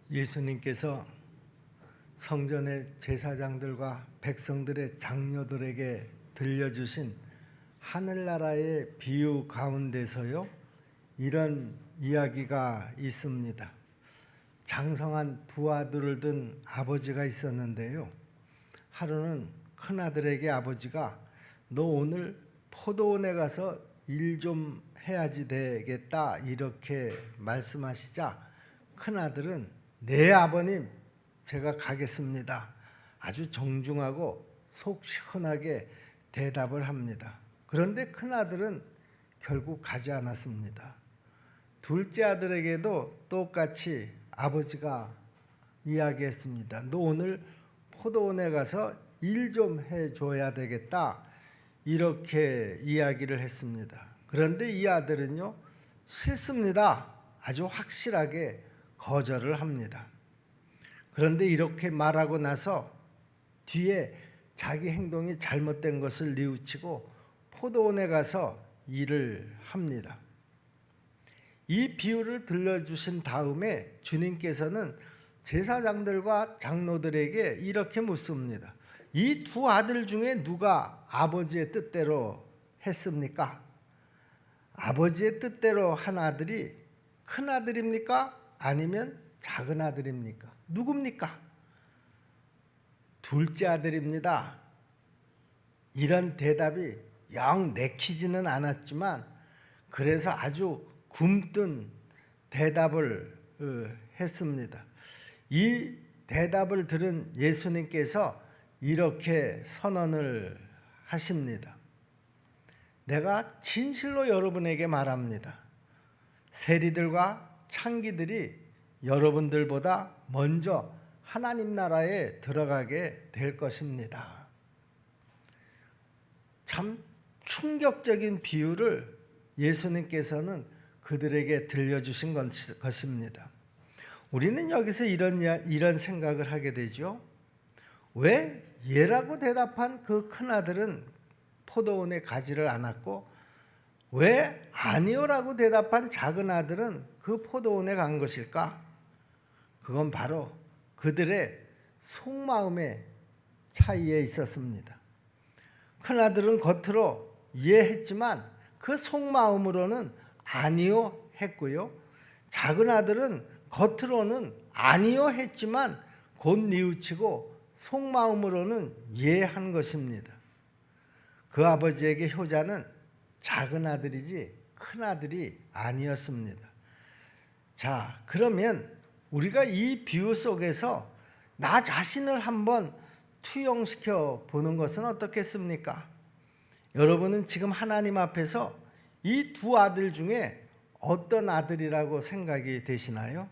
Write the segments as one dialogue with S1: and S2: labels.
S1: 예수님께서 성전의 제사장들과 백성들의 장로들에게 들려주신 하늘나라의 비유 가운데서요, 이런 이야기가 있습니다. 장성한 두 아들을 둔 아버지가 있었는데요, 하루는 큰아들에게 아버지가 너 오늘 포도원에 가서 일 좀 해야지 되겠다 이렇게 말씀하시자 큰아들은 네 아버님 제가 가겠습니다. 아주 정중하고 속 시원하게 대답을 합니다. 그런데 큰아들은 결국 가지 않았습니다. 둘째 아들에게도 똑같이 아버지가 이야기했습니다. 너 오늘 포도원에 가서 일 좀 해줘야 되겠다 이렇게 이야기를 했습니다. 그런데 이 아들은요, 싫습니다. 아주 확실하게 거절을 합니다. 그런데 이렇게 말하고 나서 뒤에 자기 행동이 잘못된 것을 뉘우치고 포도원에 가서 일을 합니다. 이 비유를 들려주신 다음에 주님께서는 제사장들과 장로들에게 이렇게 묻습니다. 이 두 아들 중에 누가 아버지의 뜻대로 했습니까? 아버지의 뜻대로 한 아들이 큰 아들입니까? 아니면 작은 아들입니까? 누굽니까? 둘째 아들입니다. 이런 대답이 영 내키지는 않았지만 그래서 아주 굼뜬 대답을 했습니다. 이 대답을 들은 예수님께서 이렇게 선언을 하십니다. 내가 진실로 여러분에게 말합니다. 세리들과 창기들이 여러분들보다 먼저 하나님 나라에 들어가게 될 것입니다. 참 충격적인 비유를 예수님께서는 그들에게 들려주신 것입니다. 우리는 여기서 이런 생각을 하게 되죠. 왜 예라고 대답한 그 큰아들은 포도원에 가지를 않았고 왜 아니요라고 대답한 작은 아들은 그 포도원에 간 것일까? 그건 바로 그들의 속마음의 차이에 있었습니다. 큰아들은 겉으로 이해했지만 그 속마음으로는 아니요 했고요, 작은 아들은 겉으로는 아니요 했지만 곧 뉘우치고 속마음으로는 이해한 것입니다. 그 아버지에게 효자는 작은 아들이지 큰 아들이 아니었습니다. 자, 그러면 우리가 이 비유 속에서 나 자신을 한번 투영시켜 보는 것은 어떻겠습니까? 여러분은 지금 하나님 앞에서 이 두 아들 중에 어떤 아들이라고 생각이 되시나요?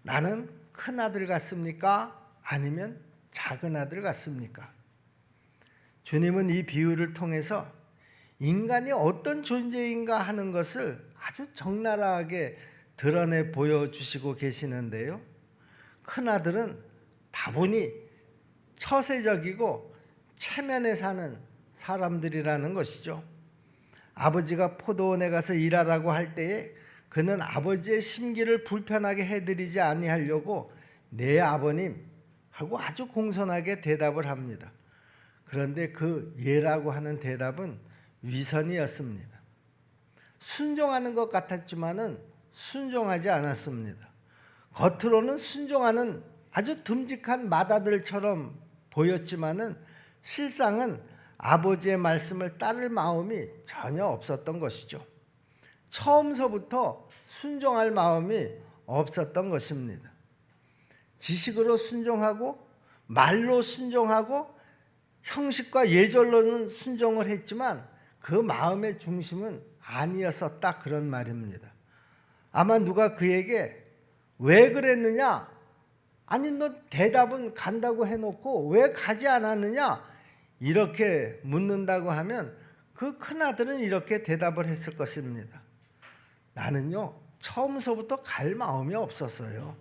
S1: 나는 큰 아들 같습니까? 아니면 작은 아들 같습니까? 주님은 이 비유를 통해서 인간이 어떤 존재인가 하는 것을 아주 적나라하게 드러내 보여주시고 계시는데요, 큰아들은 다분히 처세적이고 체면에 사는 사람들이라는 것이죠. 아버지가 포도원에 가서 일하라고 할 때에 그는 아버지의 심기를 불편하게 해드리지 아니하려고 네 아버님 하고 아주 공손하게 대답을 합니다. 그런데 그 예라고 하는 대답은 위선이었습니다. 순종하는 것 같았지만은 순종하지 않았습니다. 겉으로는 순종하는 아주 듬직한 맏아들처럼 보였지만은 실상은 아버지의 말씀을 따를 마음이 전혀 없었던 것이죠. 처음서부터 순종할 마음이 없었던 것입니다. 지식으로 순종하고 말로 순종하고 형식과 예절로는 순종을 했지만 그 마음의 중심은 아니었었다, 그런 말입니다. 아마 누가 그에게 왜 그랬느냐? 아니 너 대답은 간다고 해놓고 왜 가지 않았느냐? 이렇게 묻는다고 하면 그 큰아들은 이렇게 대답을 했을 것입니다. 나는요, 처음서부터 갈 마음이 없었어요.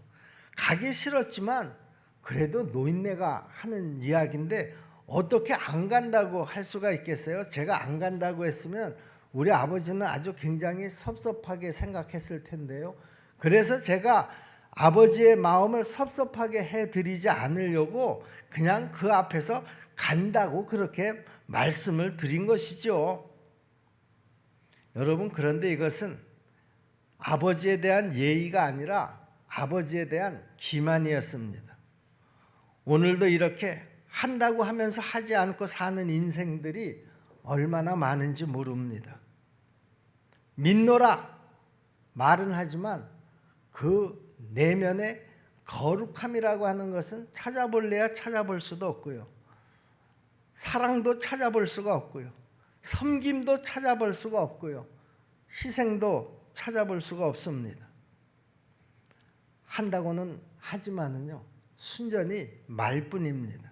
S1: 가기 싫었지만 그래도 노인네가 하는 이야기인데 어떻게 안 간다고 할 수가 있겠어요? 제가 안 간다고 했으면 우리 아버지는 아주 굉장히 섭섭하게 생각했을 텐데요. 그래서 제가 아버지의 마음을 섭섭하게 해드리지 않으려고 그냥 그 앞에서 간다고 그렇게 말씀을 드린 것이죠. 여러분, 그런데 이것은 아버지에 대한 예의가 아니라 아버지에 대한 기만이었습니다. 오늘도 이렇게 한다고 하면서 하지 않고 사는 인생들이 얼마나 많은지 모릅니다. 믿노라 말은 하지만 그 내면의 거룩함이라고 하는 것은 찾아볼래야 찾아볼 수도 없고요. 사랑도 찾아볼 수가 없고요. 섬김도 찾아볼 수가 없고요. 희생도 찾아볼 수가 없습니다. 한다고는 하지만은요, 순전히 말뿐입니다.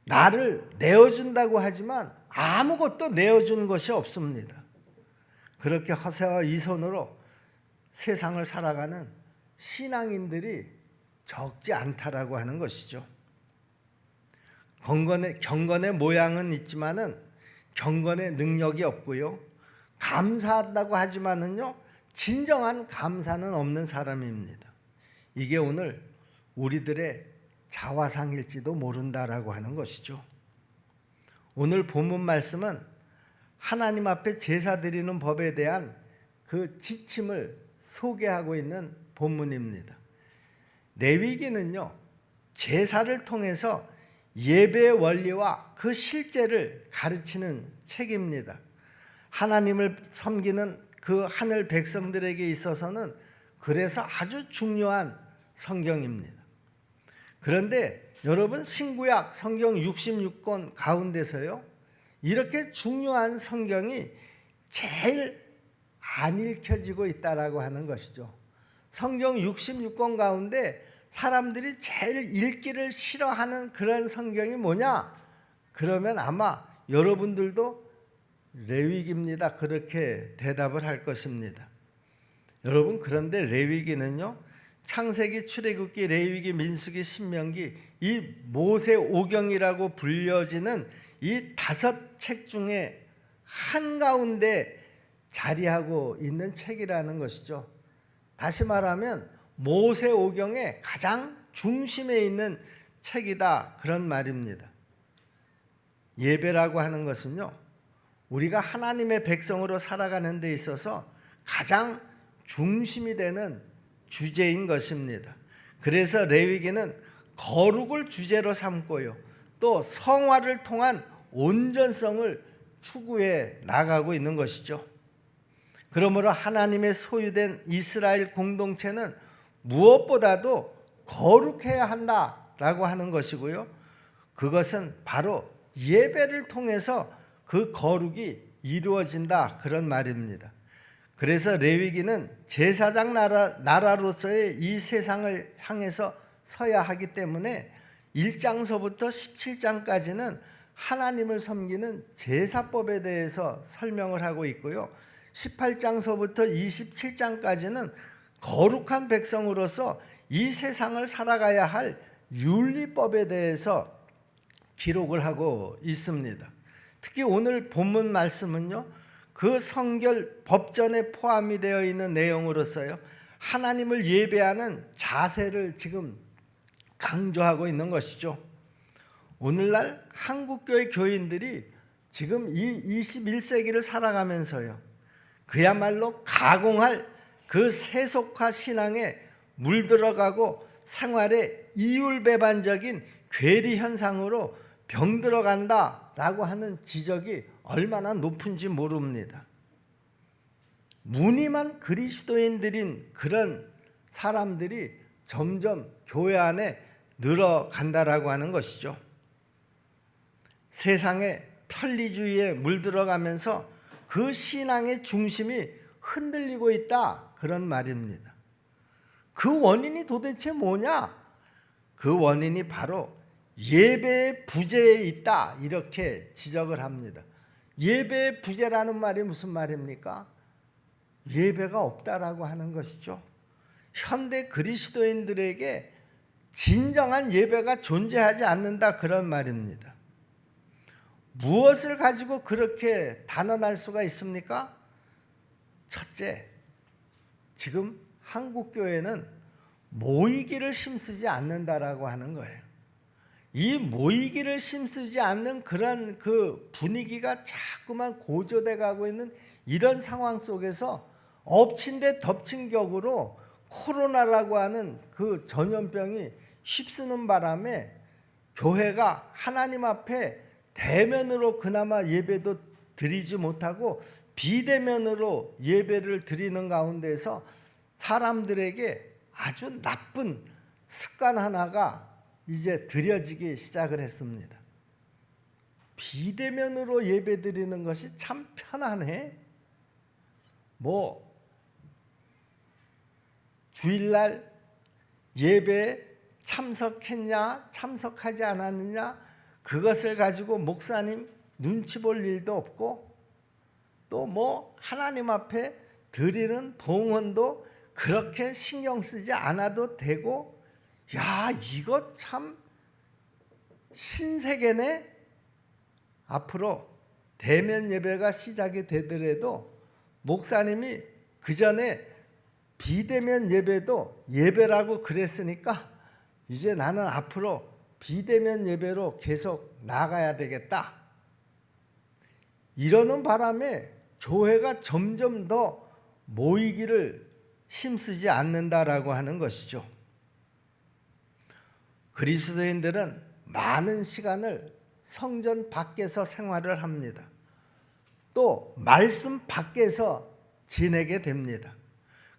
S1: 나를 내어준다고 하지만 아무것도 내어주는 것이 없습니다. 그렇게 허세와 이손으로 세상을 살아가는 신앙인들이 적지 않다라고 하는 것이죠. 경건의 모양은 있지만은 경건의 능력이 없고요. 감사한다고 하지만은요, 진정한 감사는 없는 사람입니다. 이게 오늘 우리들의 자화상일지도 모른다라고 하는 것이죠. 오늘 본문 말씀은 하나님 앞에 제사 드리는 법에 대한 그 지침을 소개하고 있는 본문입니다. 레위기는요, 제사를 통해서 예배의 원리와 그 실제를 가르치는 책입니다. 하나님을 섬기는 그 하늘 백성들에게 있어서는 그래서 아주 중요한 성경입니다. 그런데 여러분, 신구약 성경 66권 가운데서요, 이렇게 중요한 성경이 제일 안 읽혀지고 있다라고 하는 것이죠. 성경 66권 가운데 사람들이 제일 읽기를 싫어하는 그런 성경이 뭐냐? 그러면 아마 여러분들도 레위기입니다. 그렇게 대답을 할 것입니다. 여러분, 그런데 레위기는요, 창세기, 출애굽기, 레위기, 민수기, 신명기, 이 모세오경이라고 불려지는 이 5책 중에 한가운데 자리하고 있는 책이라는 것이죠. 다시 말하면 모세오경의 가장 중심에 있는 책이다, 그런 말입니다. 예배라고 하는 것은요, 우리가 하나님의 백성으로 살아가는 데 있어서 가장 중심이 되는 주제인 것입니다. 그래서 레위기는 거룩을 주제로 삼고요, 또 성화를 통한 온전성을 추구해 나가고 있는 것이죠. 그러므로 하나님의 소유된 이스라엘 공동체는 무엇보다도 거룩해야 한다라고 하는 것이고요, 그것은 바로 예배를 통해서 그 거룩이 이루어진다, 그런 말입니다. 그래서 레위기는 제사장 나라로서의 이 세상을 향해서 서야 하기 때문에 1장서부터 17장까지는 하나님을 섬기는 제사법에 대해서 설명을 하고 있고요, 18장서부터 27장까지는 거룩한 백성으로서 이 세상을 살아가야 할 윤리법에 대해서 기록을 하고 있습니다. 특히 오늘 본문 말씀은요, 그 성결 법전에 포함이 되어 있는 내용으로서요, 하나님을 예배하는 자세를 지금 강조하고 있는 것이죠. 오늘날 한국교회 교인들이 지금 이 21세기를 살아가면서요, 그야말로 가공할 그 세속화 신앙에 물들어가고 생활의 이율배반적인 괴리 현상으로 병들어간다라고 하는 지적이 얼마나 높은지 모릅니다. 무늬만 그리스도인들인 그런 사람들이 점점 교회 안에 늘어간다라고 하는 것이죠. 세상의 편리주의에 물들어가면서 그 신앙의 중심이 흔들리고 있다, 그런 말입니다. 그 원인이 도대체 뭐냐? 그 원인이 바로 예배의 부재에 있다, 이렇게 지적을 합니다. 예배의 부재라는 말이 무슨 말입니까? 예배가 없다라고 하는 것이죠. 현대 그리스도인들에게 진정한 예배가 존재하지 않는다, 그런 말입니다. 무엇을 가지고 그렇게 단언할 수가 있습니까? 첫째, 지금 한국 교회는 모이기를 힘쓰지 않는다라고 하는 거예요. 이 모이기를 힘쓰지 않는 그런 그 분위기가 자꾸만 고조돼 가고 있는 이런 상황 속에서 엎친 데 덮친 격으로 코로나라고 하는 그 전염병이 휩쓰는 바람에 교회가 하나님 앞에 대면으로 그나마 예배도 드리지 못하고 비대면으로 예배를 드리는 가운데서 사람들에게 아주 나쁜 습관 하나가 이제 들여지기 시작을 했습니다. 비대면으로 예배 드리는 것이 참 편하네. 뭐 주일날 예배에 참석했냐 참석하지 않았느냐 그것을 가지고 목사님 눈치 볼 일도 없고, 또 뭐 하나님 앞에 드리는 봉헌도 그렇게 신경 쓰지 않아도 되고, 야 이거 참 신세계네. 앞으로 대면 예배가 시작이 되더라도 목사님이 그 전에 비대면 예배도 예배라고 그랬으니까 이제 나는 앞으로 비대면 예배로 계속 나가야 되겠다, 이러는 바람에 교회가 점점 더 모이기를 힘쓰지 않는다라고 하는 것이죠. 그리스도인들은 많은 시간을 성전 밖에서 생활을 합니다. 또 말씀 밖에서 지내게 됩니다.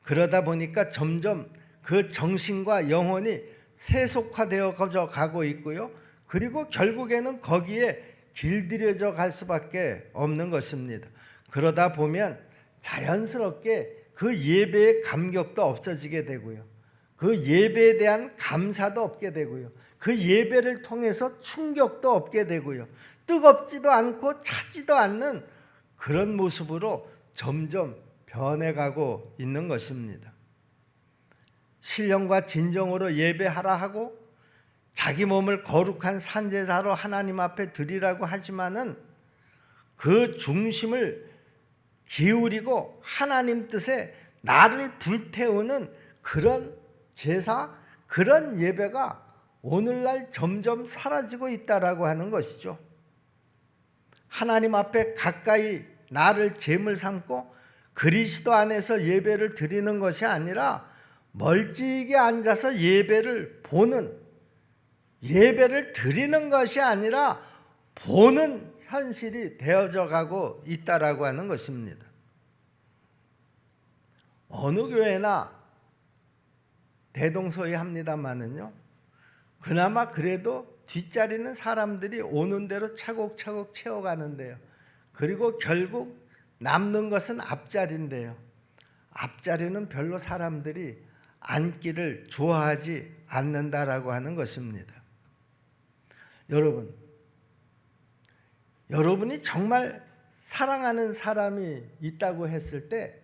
S1: 그러다 보니까 점점 그 정신과 영혼이 세속화되어 가고 있고요. 그리고 결국에는 거기에 길들여져 갈 수밖에 없는 것입니다. 그러다 보면 자연스럽게 그 예배의 감격도 없어지게 되고요. 그 예배에 대한 감사도 없게 되고요. 그 예배를 통해서 충격도 없게 되고요. 뜨겁지도 않고 차지도 않는 그런 모습으로 점점 변해가고 있는 것입니다. 신령과 진정으로 예배하라 하고 자기 몸을 거룩한 산제사로 하나님 앞에 드리라고 하지만은 그 중심을 기울이고 하나님 뜻에 나를 불태우는 그런 제사, 그런 예배가 오늘날 점점 사라지고 있다라고 하는 것이죠. 하나님 앞에 가까이 나를 제물 삼고 그리스도 안에서 예배를 드리는 것이 아니라 멀찍이 앉아서 예배를 보는, 예배를 드리는 것이 아니라 보는 현실이 되어져 가고 있다라고 하는 것입니다. 어느 교회나 대동소이합니다마는요, 그나마 그래도 뒷자리는 사람들이 오는 대로 차곡차곡 채워가는데요. 그리고 결국 남는 것은 앞자리인데요. 앞자리는 별로 사람들이 앉기를 좋아하지 않는다라고 하는 것입니다. 여러분이 정말 사랑하는 사람이 있다고 했을 때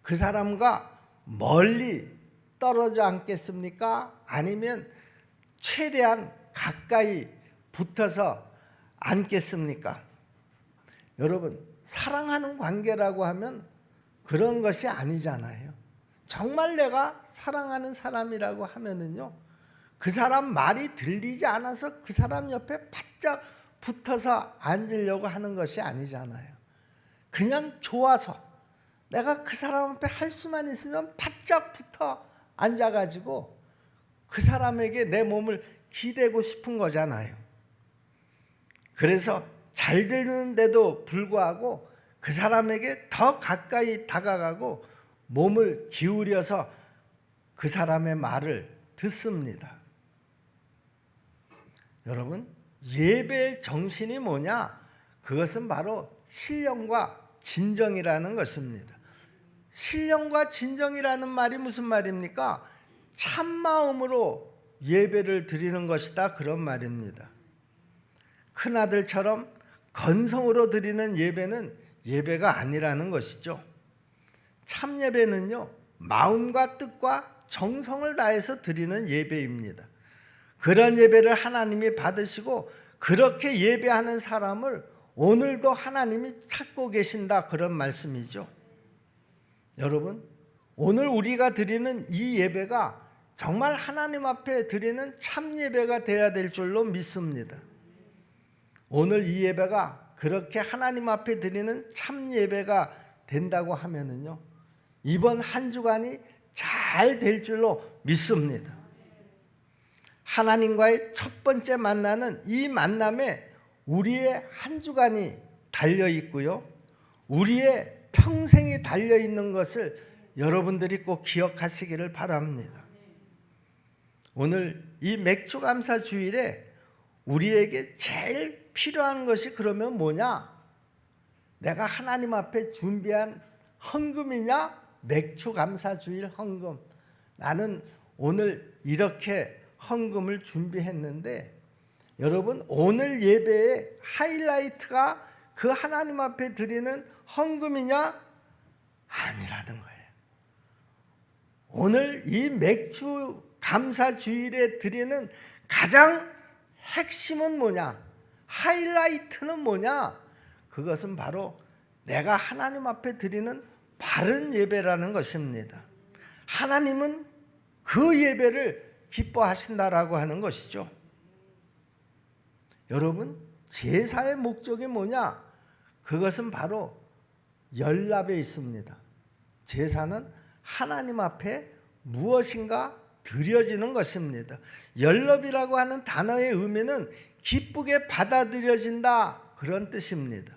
S1: 그 사람과 멀리 떨어져 앉겠습니까? 아니면 최대한 가까이 붙어서 앉겠습니까? 여러분, 사랑하는 관계라고 하면 그런 것이 아니잖아요. 정말 내가 사랑하는 사람이라고 하면은요, 그 사람 말이 들리지 않아서 그 사람 옆에 바짝 붙어서 앉으려고 하는 것이 아니잖아요. 그냥 좋아서 내가 그 사람 앞에 할 수만 있으면 바짝 붙어 앉아가지고 그 사람에게 내 몸을 기대고 싶은 거잖아요. 그래서 잘 들리는데도 불구하고 그 사람에게 더 가까이 다가가고 몸을 기울여서 그 사람의 말을 듣습니다. 여러분, 예배의 정신이 뭐냐? 그것은 바로 신령과 진정이라는 것입니다. 신령과 진정이라는 말이 무슨 말입니까? 참마음으로 예배를 드리는 것이다, 그런 말입니다. 큰아들처럼 건성으로 드리는 예배는 예배가 아니라는 것이죠. 참 예배는요, 마음과 뜻과 정성을 다해서 드리는 예배입니다. 그런 예배를 하나님이 받으시고 그렇게 예배하는 사람을 오늘도 하나님이 찾고 계신다, 그런 말씀이죠. 여러분, 오늘 우리가 드리는 이 예배가 정말 하나님 앞에 드리는 참 예배가 되어야 될 줄로 믿습니다. 오늘 이 예배가 그렇게 하나님 앞에 드리는 참 예배가 된다고 하면은요, 이번 한 주간이 잘 될 줄로 믿습니다. 하나님과의 첫 번째 만나는 이 만남에 우리의 한 주간이 달려 있고요, 우리의 평생이 달려 있는 것을 여러분들이 꼭 기억하시기를 바랍니다. 오늘 이 맥주감사 주일에 우리에게 제일 필요한 것이 그러면 뭐냐? 내가 하나님 앞에 준비한 헌금이냐? 맥주감사 주일 헌금. 나는 오늘 이렇게 헌금을 준비했는데, 여러분 오늘 예배의 하이라이트가 그 하나님 앞에 드리는 헌금이냐? 아니라는 거예요. 오늘 이 맥주 감사 주일에 드리는 가장 핵심은 뭐냐? 하이라이트는 뭐냐? 그것은 바로 내가 하나님 앞에 드리는 바른 예배라는 것입니다. 하나님은 그 예배를 기뻐하신다라고 하는 것이죠. 여러분, 제사의 목적이 뭐냐? 그것은 바로 연락에 있습니다. 제사는 하나님 앞에 무엇인가 드려지는 것입니다. 연락이라고 하는 단어의 의미는 기쁘게 받아들여진다, 그런 뜻입니다.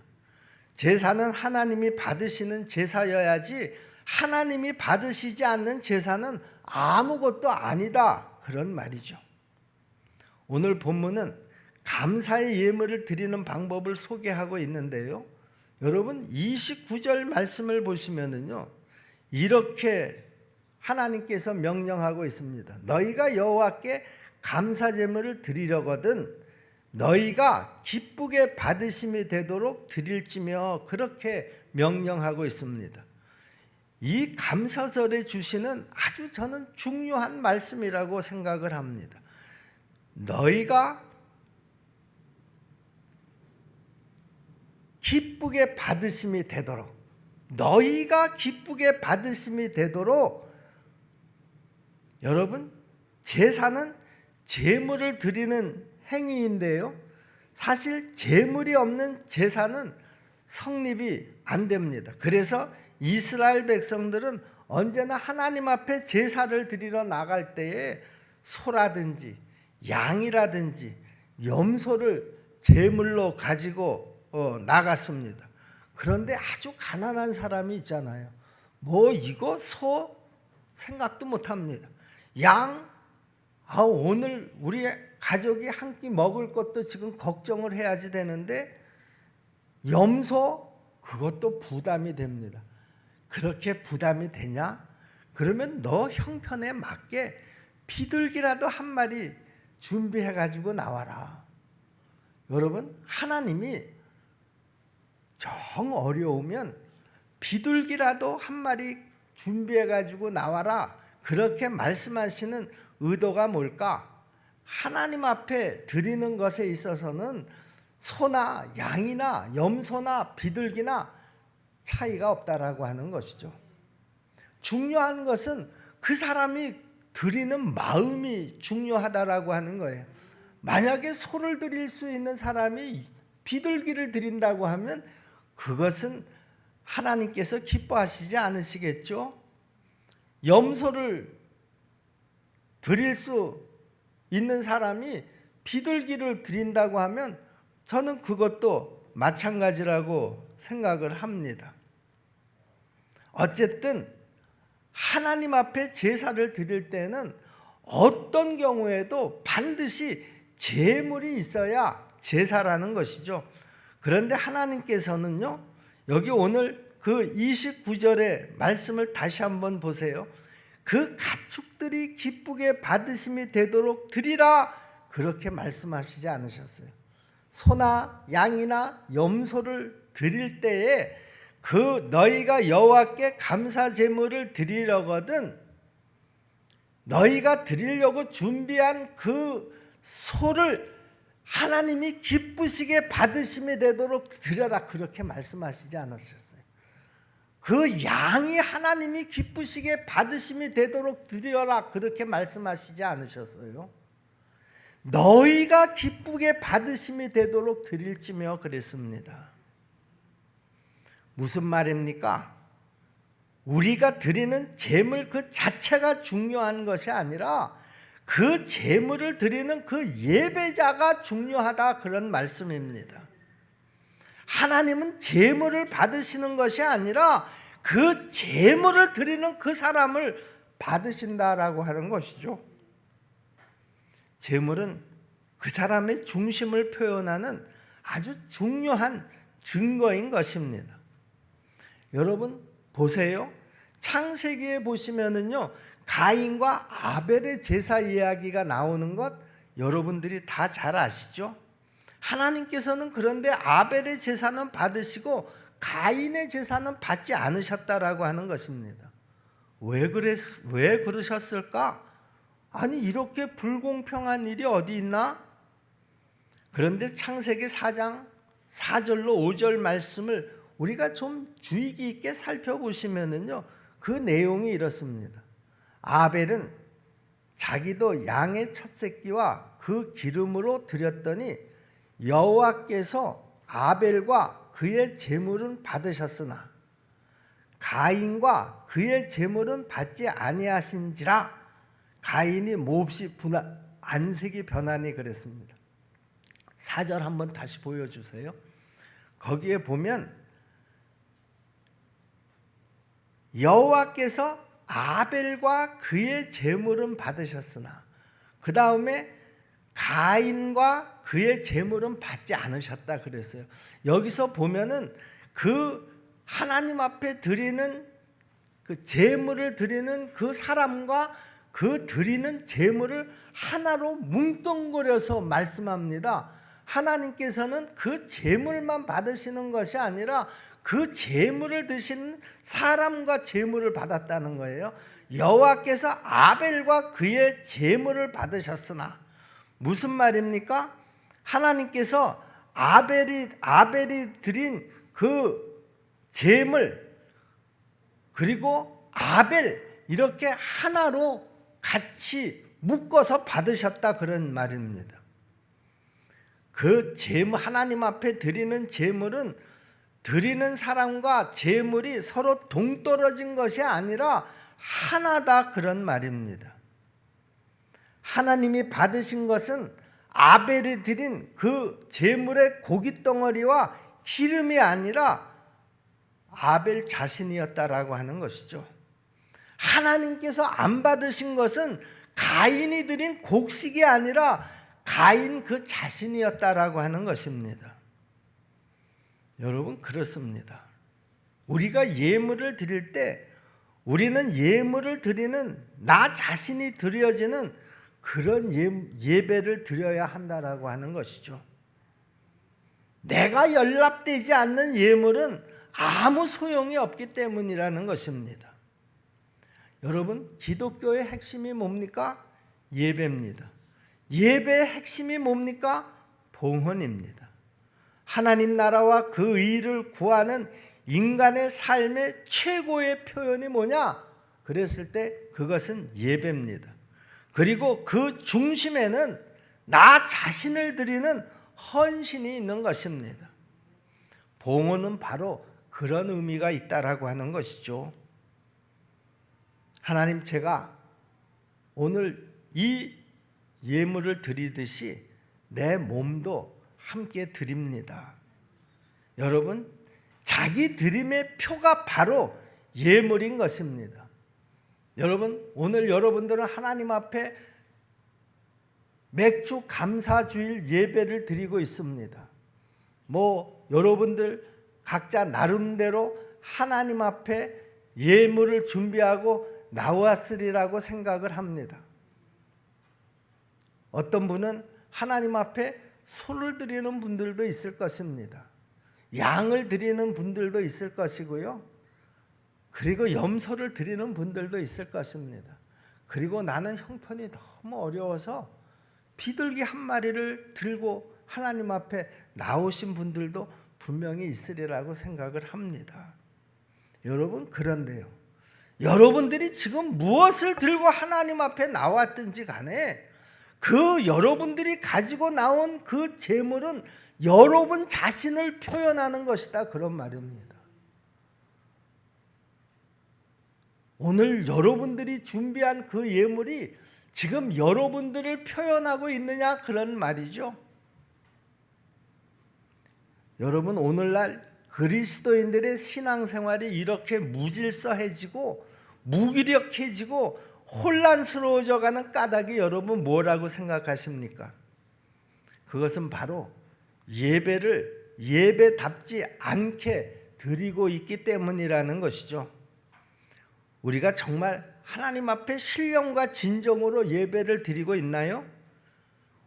S1: 제사는 하나님이 받으시는 제사여야지 하나님이 받으시지 않는 제사는 아무것도 아니다, 그런 말이죠. 오늘 본문은 감사의 예물을 드리는 방법을 소개하고 있는데요, 여러분 29절 말씀을 보시면은요, 이렇게 하나님께서 명령하고 있습니다. 너희가 여호와께 감사 제물을 드리려거든 너희가 기쁘게 받으심이 되도록 드릴지며, 그렇게 명령하고 있습니다. 이 감사절에 주시는 아주 저는 중요한 말씀이라고 생각을 합니다. 너희가 기쁘게 받으심이 되도록, 너희가 기쁘게 받으심이 되도록. 여러분, 제사는 제물을 드리는 행위인데요, 사실 제물이 없는 제사는 성립이 안 됩니다. 그래서 이스라엘 백성들은 언제나 하나님 앞에 제사를 드리러 나갈 때에 소라든지 양이라든지 염소를 제물로 가지고 나갔습니다. 그런데 아주 가난한 사람이 있잖아요. 뭐 이거 소 생각도 못합니다. 양, 오늘 우리 가족이 한 끼 먹을 것도 지금 걱정을 해야지 되는데 염소, 그것도 부담이 됩니다. 그렇게 부담이 되냐? 그러면 너 형편에 맞게 비둘기라도 한 마리 준비해 가지고 나와라. 여러분, 하나님이 정 어려우면 비둘기라도 한 마리 준비해 가지고 나와라, 그렇게 말씀하시는 의도가 뭘까? 하나님 앞에 드리는 것에 있어서는 소나 양이나 염소나 비둘기나 차이가 없다라고 하는 것이죠. 중요한 것은 그 사람이 드리는 마음이 중요하다라고 하는 거예요. 만약에 소를 드릴 수 있는 사람이 비둘기를 드린다고 하면 그것은 하나님께서 기뻐하시지 않으시겠죠? 염소를 드릴 수 있는 사람이 비둘기를 드린다고 하면 저는 그것도 마찬가지라고 생각을 합니다. 어쨌든 하나님 앞에 제사를 드릴 때는 어떤 경우에도 반드시 제물이 있어야 제사라는 것이죠. 그런데 하나님께서는요, 여기 오늘 그 29절의 말씀을 다시 한번 보세요. 그 가축들이 기쁘게 받으심이 되도록 드리라, 그렇게 말씀하시지 않으셨어요. 소나 양이나 염소를 드릴 때에 그 너희가 여호와께 감사 제물을 드리려거든 너희가 드리려고 준비한 그 소를 하나님이 기쁘시게 받으심이 되도록 드려라, 그렇게 말씀하시지 않으셨어요. 그 양이 하나님이 기쁘시게 받으심이 되도록 드려라, 그렇게 말씀하시지 않으셨어요? 너희가 기쁘게 받으심이 되도록 드릴지며 그랬습니다. 무슨 말입니까? 우리가 드리는 제물 그 자체가 중요한 것이 아니라 그 제물을 드리는 그 예배자가 중요하다, 그런 말씀입니다. 하나님은 제물을 받으시는 것이 아니라 그 제물을 드리는 그 사람을 받으신다라고 하는 것이죠. 제물은 그 사람의 중심을 표현하는 아주 중요한 증거인 것입니다. 여러분 보세요. 창세기에 보시면은요, 가인과 아벨의 제사 이야기가 나오는 것 여러분들이 다 잘 아시죠? 하나님께서는 그런데 아벨의 제사는 받으시고 가인의 제사는 받지 않으셨다라고 하는 것입니다. 왜 그러셨을까? 아니, 이렇게 불공평한 일이 어디 있나? 그런데 창세기 4장 4절로 5절 말씀을 우리가 좀 주의 깊게 살펴보시면은요, 그 내용이 이렇습니다. 아벨은 자기도 양의 첫 새끼와 그 기름으로 드렸더니 여호와께서 아벨과 그의 제물은 받으셨으나 가인과 그의 제물은 받지 아니하신지라. 가인이 몹시 안색이 변하니 그랬습니다. 4절 한번 다시 보여주세요. 거기에 보면 여호와께서 아벨과 그의 제물은 받으셨으나 그 다음에 가인과 그의 제물은 받지 않으셨다 그랬어요. 여기서 보면은 그 하나님 앞에 드리는 그 제물을 드리는 그 사람과 그 드리는 제물을 하나로 뭉뚱그려서 말씀합니다. 하나님께서는 그 제물만 받으시는 것이 아니라 그 제물을 드신 사람과 제물을 받았다는 거예요. 여호와께서 아벨과 그의 제물을 받으셨으나, 무슨 말입니까? 하나님께서 아벨이 드린 그 제물 그리고 아벨 이렇게 하나로 같이 묶어서 받으셨다, 그런 말입니다. 그 제물, 하나님 앞에 드리는 제물은 드리는 사람과 제물이 서로 동떨어진 것이 아니라 하나다, 그런 말입니다. 하나님이 받으신 것은 아벨이 드린 그 제물의 고깃덩어리와 기름이 아니라 아벨 자신이었다라고 하는 것이죠. 하나님께서 안 받으신 것은 가인이 드린 곡식이 아니라 가인 그 자신이었다라고 하는 것입니다. 여러분, 그렇습니다. 우리가 예물을 드릴 때 우리는 예물을 드리는 나 자신이 드려지는 그런 예배를 드려야 한다라고 하는 것이죠. 내가 연락되지 않는 예물은 아무 소용이 없기 때문이라는 것입니다. 여러분, 기독교의 핵심이 뭡니까? 예배입니다. 예배의 핵심이 뭡니까? 봉헌입니다. 하나님 나라와 그 의를 구하는 인간의 삶의 최고의 표현이 뭐냐? 그랬을 때 그것은 예배입니다. 그리고 그 중심에는 나 자신을 드리는 헌신이 있는 것입니다. 봉헌은 바로 그런 의미가 있다라고 하는 것이죠. 하나님, 제가 오늘 이 예물을 드리듯이 내 몸도 함께 드립니다. 여러분, 자기 드림의 표가 바로 예물인 것입니다. 여러분, 오늘 여러분들은 하나님 앞에 맥주 감사주일 예배를 드리고 있습니다. 여러분들 각자 나름대로 하나님 앞에 예물을 준비하고 나왔으리라고 생각을 합니다. 어떤 분은 하나님 앞에 소를 드리는 분들도 있을 것입니다. 양을 드리는 분들도 있을 것이고요. 그리고 염소를 드리는 분들도 있을 것입니다. 그리고 나는 형편이 너무 어려워서 비둘기 한 마리를 들고 하나님 앞에 나오신 분들도 분명히 있으리라고 생각을 합니다. 여러분, 그런데요, 여러분들이 지금 무엇을 들고 하나님 앞에 나왔든지 간에 그 여러분들이 가지고 나온 그 재물은 여러분 자신을 표현하는 것이다, 그런 말입니다. 오늘 여러분들이 준비한 그 예물이 지금 여러분들을 표현하고 있느냐, 그런 말이죠. 여러분, 오늘날 그리스도인들의 신앙생활이 이렇게 무질서해지고 무기력해지고 혼란스러워져가는 까닭이 여러분 뭐라고 생각하십니까? 그것은 바로 예배를 예배답지 않게 드리고 있기 때문이라는 것이죠. 우리가 정말 하나님 앞에 신령과 진정으로 예배를 드리고 있나요?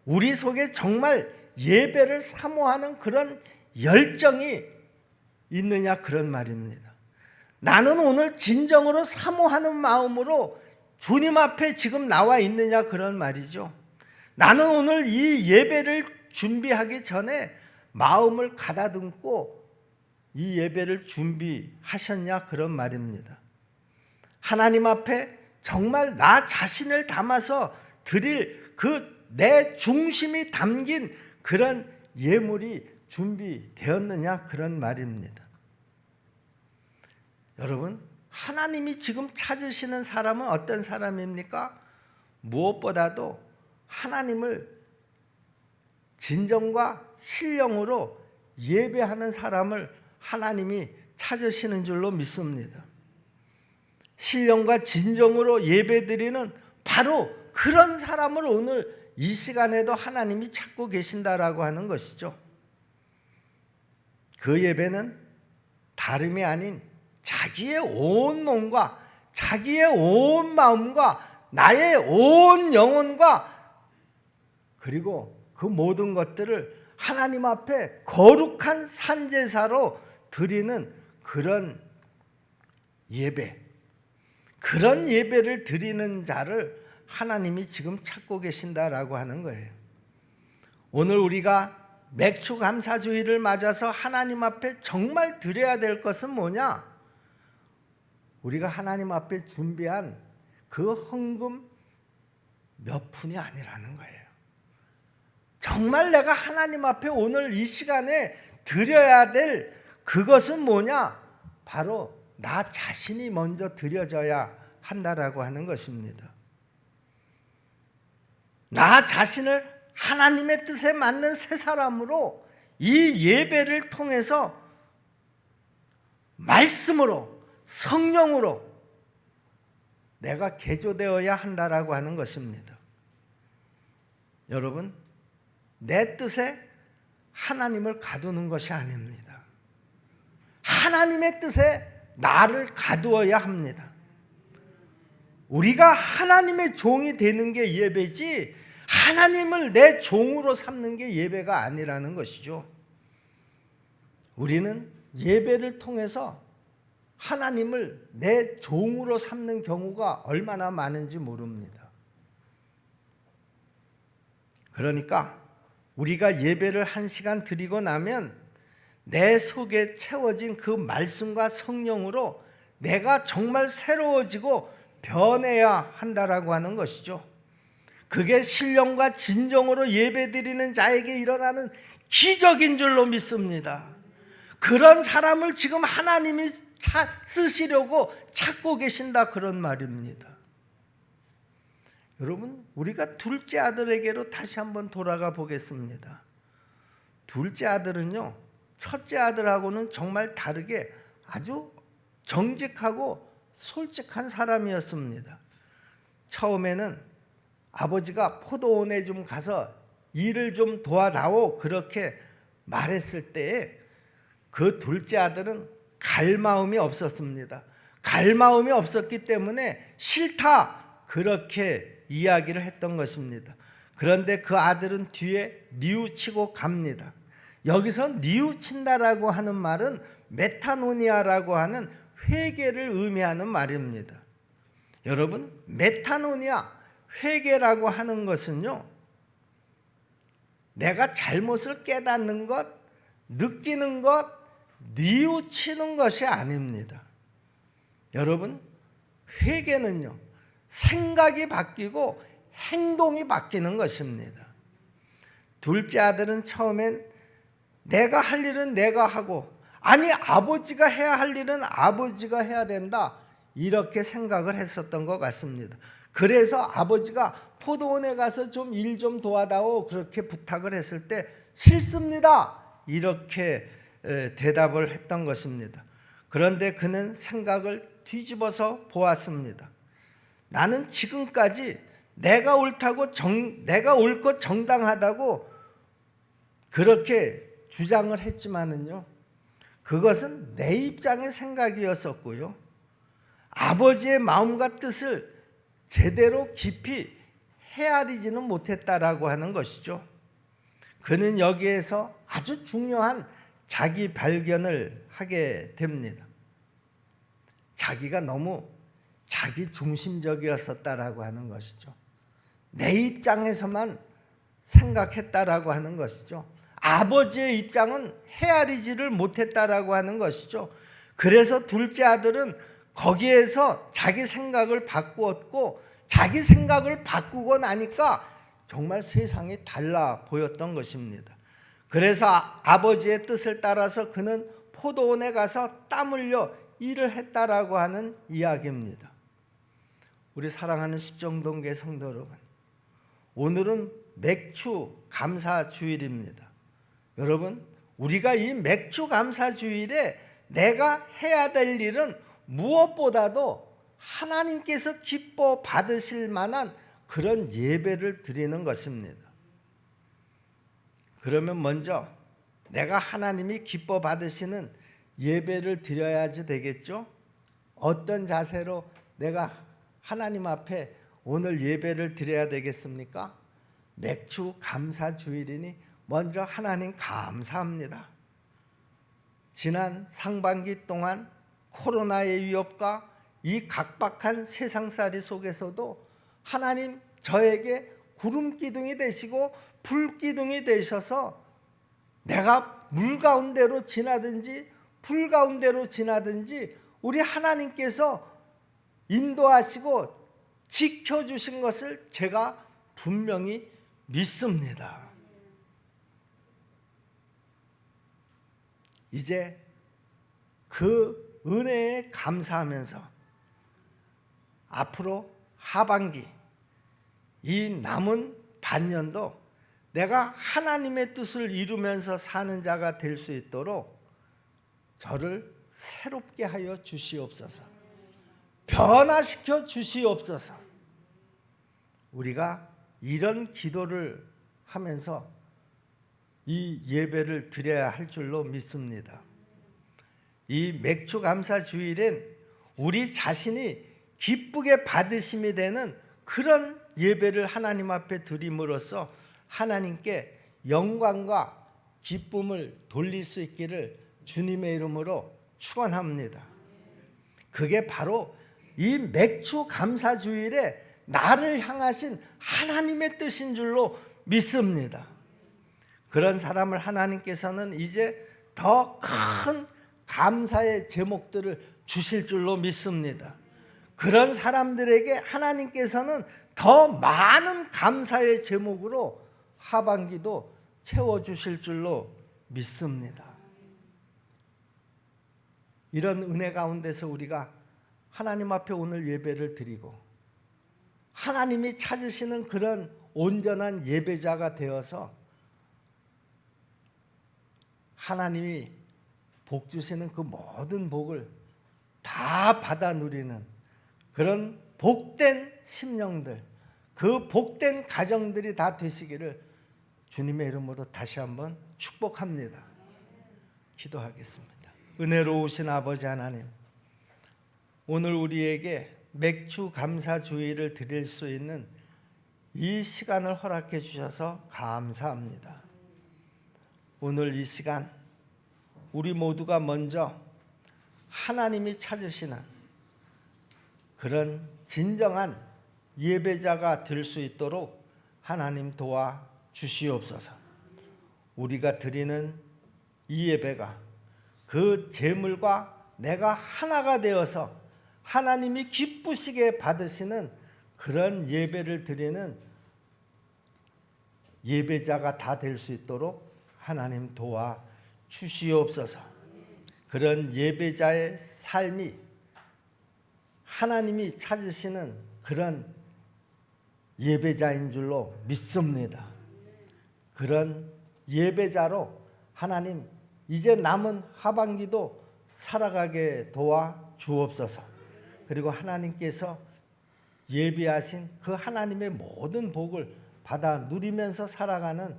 S1: 우리 속에 정말 예배를 사모하는 그런 열정이 있느냐, 그런 말입니다. 나는 오늘 진정으로 사모하는 마음으로 주님 앞에 지금 나와 있느냐, 그런 말이죠. 나는 오늘 이 예배를 준비하기 전에 마음을 가다듬고 이 예배를 준비하셨냐, 그런 말입니다. 하나님 앞에 정말 나 자신을 담아서 드릴 그 내 중심이 담긴 그런 예물이 준비되었느냐, 그런 말입니다. 여러분, 하나님이 지금 찾으시는 사람은 어떤 사람입니까? 무엇보다도 하나님을 진정과 신령으로 예배하는 사람을 하나님이 찾으시는 줄로 믿습니다. 신령과 진정으로 예배드리는 바로 그런 사람을 오늘 이 시간에도 하나님이 찾고 계신다라고 하는 것이죠. 그 예배는 다름이 아닌 자기의 온 몸과 자기의 온 마음과 나의 온 영혼과 그리고 그 모든 것들을 하나님 앞에 거룩한 산제사로 드리는 그런 예배, 그런 예배를 드리는 자를 하나님이 지금 찾고 계신다라고 하는 거예요. 오늘 우리가 맥추감사주의를 맞아서 하나님 앞에 정말 드려야 될 것은 뭐냐? 우리가 하나님 앞에 준비한 그 헌금 몇 푼이 아니라는 거예요. 정말 내가 하나님 앞에 오늘 이 시간에 드려야 될 그것은 뭐냐? 바로 나 자신이 먼저 드려져야 한다라고 하는 것입니다. 나 자신을 하나님의 뜻에 맞는 새 사람으로 이 예배를 통해서 말씀으로 성령으로 내가 개조되어야 한다라고 하는 것입니다. 여러분, 내 뜻에 하나님을 가두는 것이 아닙니다. 하나님의 뜻에 나를 가두어야 합니다. 우리가 하나님의 종이 되는 게 예배지 하나님을 내 종으로 삼는 게 예배가 아니라는 것이죠. 우리는 예배를 통해서 하나님을 내 종으로 삼는 경우가 얼마나 많은지 모릅니다. 그러니까 우리가 예배를 1시간 드리고 나면 내 속에 채워진 그 말씀과 성령으로 내가 정말 새로워지고 변해야 한다라고 하는 것이죠. 그게 신령과 진정으로 예배드리는 자에게 일어나는 기적인 줄로 믿습니다. 그런 사람을 지금 하나님이 쓰시려고 찾고 계신다, 그런 말입니다. 여러분, 우리가 둘째 아들에게로 다시 한번 돌아가 보겠습니다. 둘째 아들은요, 첫째 아들하고는 정말 다르게 아주 정직하고 솔직한 사람이었습니다. 처음에는 아버지가 포도원에 좀 가서 일을 좀 도와다오 그렇게 말했을 때에 그 둘째 아들은 갈 마음이 없었습니다. 갈 마음이 없었기 때문에 싫다 그렇게 이야기를 했던 것입니다. 그런데 그 아들은 뒤에 뉘우치고 갑니다. 여기서 뉘우친다라고 하는 말은 메타노니아라고 하는 회개를 의미하는 말입니다. 여러분, 메타노니아 회개라고 하는 것은요, 내가 잘못을 깨닫는 것, 느끼는 것, 뉘우치는 것이 아닙니다. 여러분, 회개는요, 생각이 바뀌고 행동이 바뀌는 것입니다. 둘째 아들은 처음엔 내가 할 일은 내가 하고, 아니 아버지가 해야 할 일은 아버지가 해야 된다, 이렇게 생각을 했었던 것 같습니다. 그래서 아버지가 포도원에 가서 좀 일 좀 도와다오 그렇게 부탁을 했을 때 싫습니다, 이렇게 대답을 했던 것입니다. 그런데 그는 생각을 뒤집어서 보았습니다. 나는 지금까지 내가 옳다고 내가 옳고 정당하다고 그렇게 주장을 했지만은요, 그것은 내 입장의 생각이었었고요, 아버지의 마음과 뜻을 제대로 깊이 헤아리지는 못했다라고 하는 것이죠. 그는 여기에서 아주 중요한 자기 발견을 하게 됩니다. 자기가 너무 자기 중심적이었었다라고 하는 것이죠. 내 입장에서만 생각했다라고 하는 것이죠. 아버지의 입장은 헤아리지를 못했다라고 하는 것이죠. 그래서 둘째 아들은 거기에서 자기 생각을 바꾸었고, 자기 생각을 바꾸고 나니까 정말 세상이 달라 보였던 것입니다. 그래서 아버지의 뜻을 따라서 그는 포도원에 가서 땀 흘려 일을 했다라고 하는 이야기입니다. 우리 사랑하는 십정동교회 성도 여러분, 오늘은 맥주 감사 주일입니다. 여러분, 우리가 이 맥주 감사 주일에 내가 해야 될 일은 무엇보다도 하나님께서 기뻐 받으실 만한 그런 예배를 드리는 것입니다. 그러면 먼저 내가 하나님이 기뻐 받으시는 예배를 드려야지 되겠죠? 어떤 자세로 내가 하나님 앞에 오늘 예배를 드려야 되겠습니까? 맥주 감사 주일이니 먼저 하나님 감사합니다. 지난 상반기 동안 코로나의 위협과 이 각박한 세상살이 속에서도 하나님 저에게 구름 기둥이 되시고 불 기둥이 되셔서 내가 물 가운데로 지나든지 불 가운데로 지나든지 우리 하나님께서 인도하시고 지켜주신 것을 제가 분명히 믿습니다. 이제 그 은혜에 감사하면서 앞으로 하반기 이 남은 반년도 내가 하나님의 뜻을 이루면서 사는 자가 될 수 있도록 저를 새롭게 하여 주시옵소서. 변화시켜 주시옵소서. 우리가 이런 기도를 하면서 이 예배를 드려야 할 줄로 믿습니다. 이 맥주 감사 주일엔 우리 자신이 기쁘게 받으심이 되는 그런 예배를 하나님 앞에 드림으로써 하나님께 영광과 기쁨을 돌릴 수 있기를 주님의 이름으로 축원합니다. 그게 바로 이 맥주 감사 주일에 나를 향하신 하나님의 뜻인 줄로 믿습니다. 그런 사람을 하나님께서는 이제 더 큰 감사의 제목들을 주실 줄로 믿습니다. 그런 사람들에게 하나님께서는 더 많은 감사의 제목으로 하반기도 채워주실 줄로 믿습니다. 이런 은혜 가운데서 우리가 하나님 앞에 오늘 예배를 드리고 하나님이 찾으시는 그런 온전한 예배자가 되어서 하나님이 복 주시는 그 모든 복을 다 받아 누리는 그런 복된 심령들, 그 복된 가정들이 다 되시기를 주님의 이름으로 다시 한번 축복합니다. 기도하겠습니다. 은혜로우신 아버지 하나님, 오늘 우리에게 맥주 감사 주일을 드릴 수 있는 이 시간을 허락해 주셔서 감사합니다. 오늘 이 시간 우리 모두가 먼저 하나님이 찾으시는 그런 진정한 예배자가 될 수 있도록 하나님 도와 주시옵소서. 우리가 드리는 이 예배가 그 제물과 내가 하나가 되어서 하나님이 기쁘시게 받으시는 그런 예배를 드리는 예배자가 다 될 수 있도록 하나님 도와 주시옵소서. 그런 예배자의 삶이 하나님이 찾으시는 그런 예배자인 줄로 믿습니다. 그런 예배자로 하나님 이제 남은 하반기도 살아가게 도와 주옵소서. 그리고 하나님께서 예비하신 그 하나님의 모든 복을 받아 누리면서 살아가는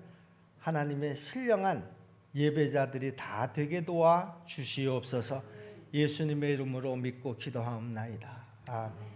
S1: 하나님의 신령한 예배자들이 다 되게 도와 주시옵소서. 예수님의 이름으로 믿고 기도하옵나이다. 아멘.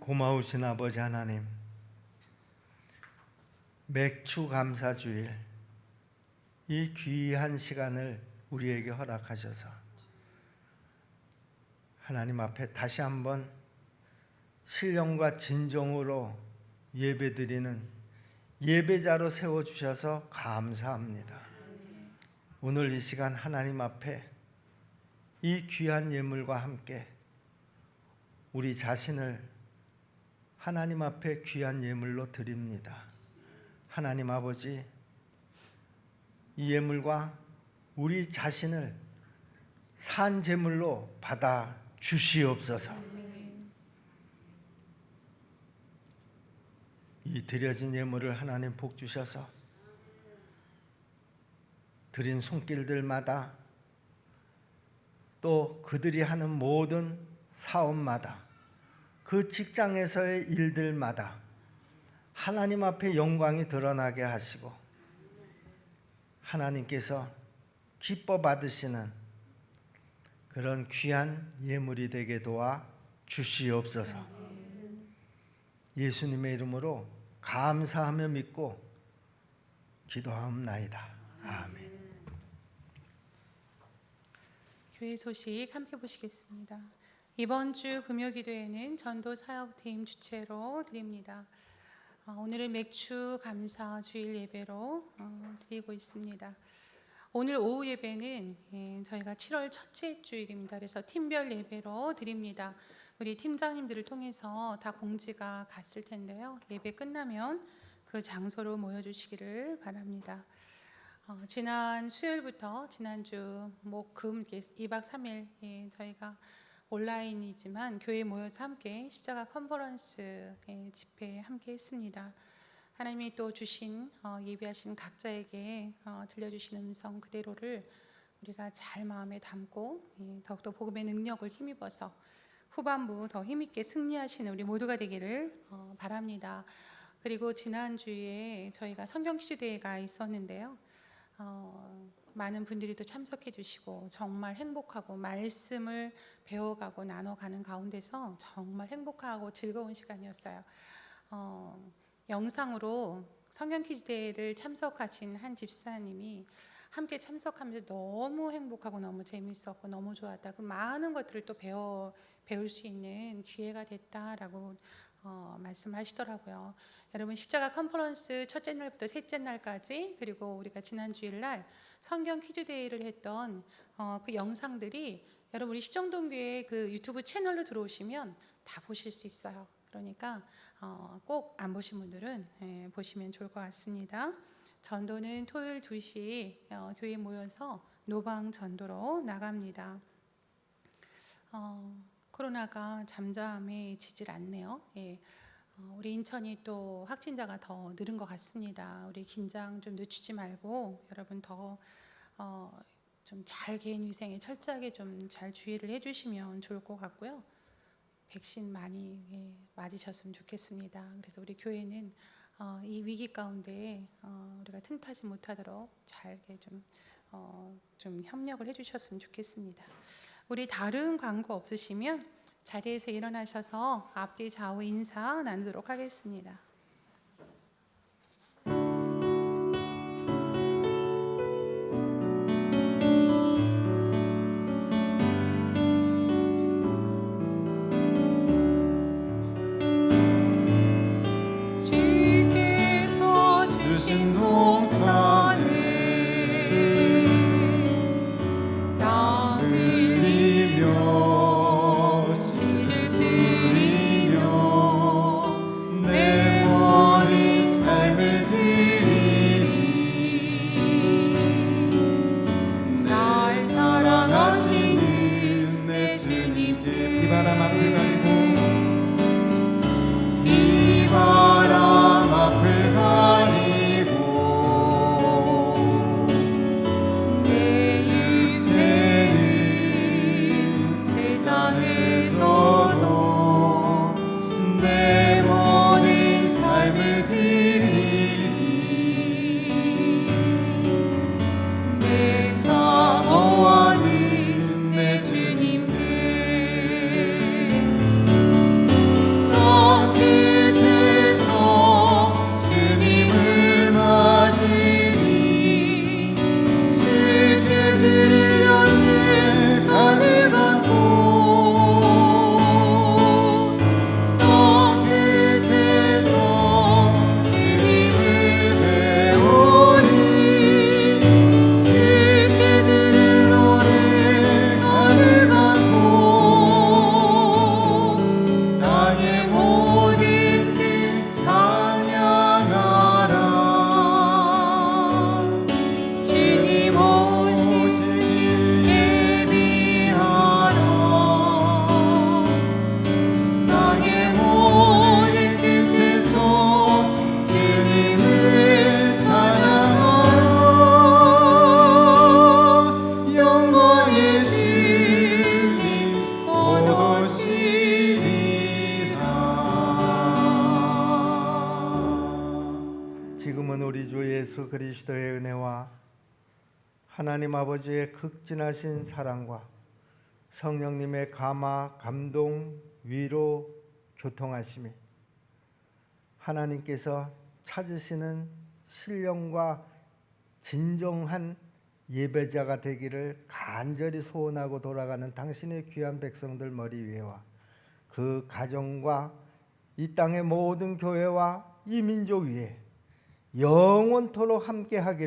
S1: 고마우신 아버지 하나님, 맥주 감사주일 이 귀한 시간을 우리에게 허락하셔서 하나님 앞에 다시 한번 신령과 진정으로 예배드리는 예배자로 세워주셔서 감사합니다. 오늘 이 시간 하나님 앞에 이 귀한 예물과 함께 우리 자신을 하나님 앞에 귀한 예물로 드립니다. 하나님 아버지, 이 예물과 우리 자신을 산 제물로 받아 주시옵소서. 이 드려진 예물을 하나님 복 주셔서 드린 손길들마다 또 그들이 하는 모든 사업마다 그 직장에서의 일들마다 하나님 앞에 영광이 드러나게 하시고 하나님께서 기뻐 받으시는 그런 귀한 예물이 되게 도와 주시옵소서. 예수님의 이름으로 감사하며 믿고 기도하옵나이다. 아멘.
S2: 교회 소식 함께 보시겠습니다. 이번 주 금요기도회는 전도 사역팀 주최로 드립니다. 오늘은 맥주 감사 주일 예배로 드리고 있습니다. 오늘 오후 예배는 저희가 7월 첫째 주일입니다. 그래서 팀별 예배로 드립니다. 우리 팀장님들을 통해서 다 공지가 갔을 텐데요. 예배 끝나면 그 장소로 모여주시기를 바랍니다. 지난 수요일부터 지난주 목,금 2박 3일 저희가 온라인이지만 교회에 모여서 함께 십자가 컨퍼런스 집회 함께 했습니다. 하나님이 또 주신 예배하신 각자에게 들려주신 음성 그대로를 우리가 잘 마음에 담고 더욱더 복음의 능력을 힘입어서 후반부 더 힘있게 승리하시는 우리 모두가 되기를 바랍니다. 그리고 지난주에 저희가 성경 퀴즈 대회가 있었는데요. 많은 분들이 또 참석해 주시고 정말 행복하고 말씀을 배워가고 나눠가는 가운데서 정말 행복하고 즐거운 시간이었어요. 영상으로 성경 퀴즈 대회를 참석하신 한 집사님이 함께 참석하면서 너무 행복하고 너무 재밌었고 너무 좋았다. 그 많은 것들을 또 배울 수 있는 기회가 됐다라고 말씀하시더라고요. 여러분 십자가 컨퍼런스 첫째 날부터 셋째 날까지 그리고 우리가 지난 주일날 성경 퀴즈 대회를 했던 그 영상들이 여러분 우리 십정동교회 그 유튜브 채널로 들어오시면 다 보실 수 있어요. 그러니까 꼭 안 보신 분들은 보시면 좋을 것 같습니다. 전도는 토요일 2시 교회에 모여서 노방 전도로 나갑니다. 코로나가 잠잠해지질 않네요. 우리 인천이 또 확진자가 더 늘은 것 같습니다. 우리 긴장 좀 늦추지 말고 여러분 더 좀 잘 개인 위생에 철저하게 좀 잘 주의를 해주시면 좋을 것 같고요. 백신 많이 맞으셨으면 좋겠습니다. 그래서 우리 교회는 이 위기 가운데 우리가 틈타지 못하도록 잘게 좀 협력을 해주셨으면 좋겠습니다. 우리 다른 광고 없으시면 자리에서 일어나셔서 앞뒤 좌우 인사 나누도록 하겠습니다. 주께서 주신 동산에 땀 흘리며 씨를 뿌리며 내
S1: 말씀은 우리 주 예수 그리스도의 은혜와 하나님 아버지의 극진하신 사랑과 성령님의 감화, 감동, 위로, 교통하심이 하나님께서 찾으시는 신령과 진정한 예배자가 되기를 간절히 소원하고 돌아가는 당신의 귀한 백성들 머리 위에와 그 가정과 이 땅의 모든 교회와 이 민족 위에 영원토록 함께 하기를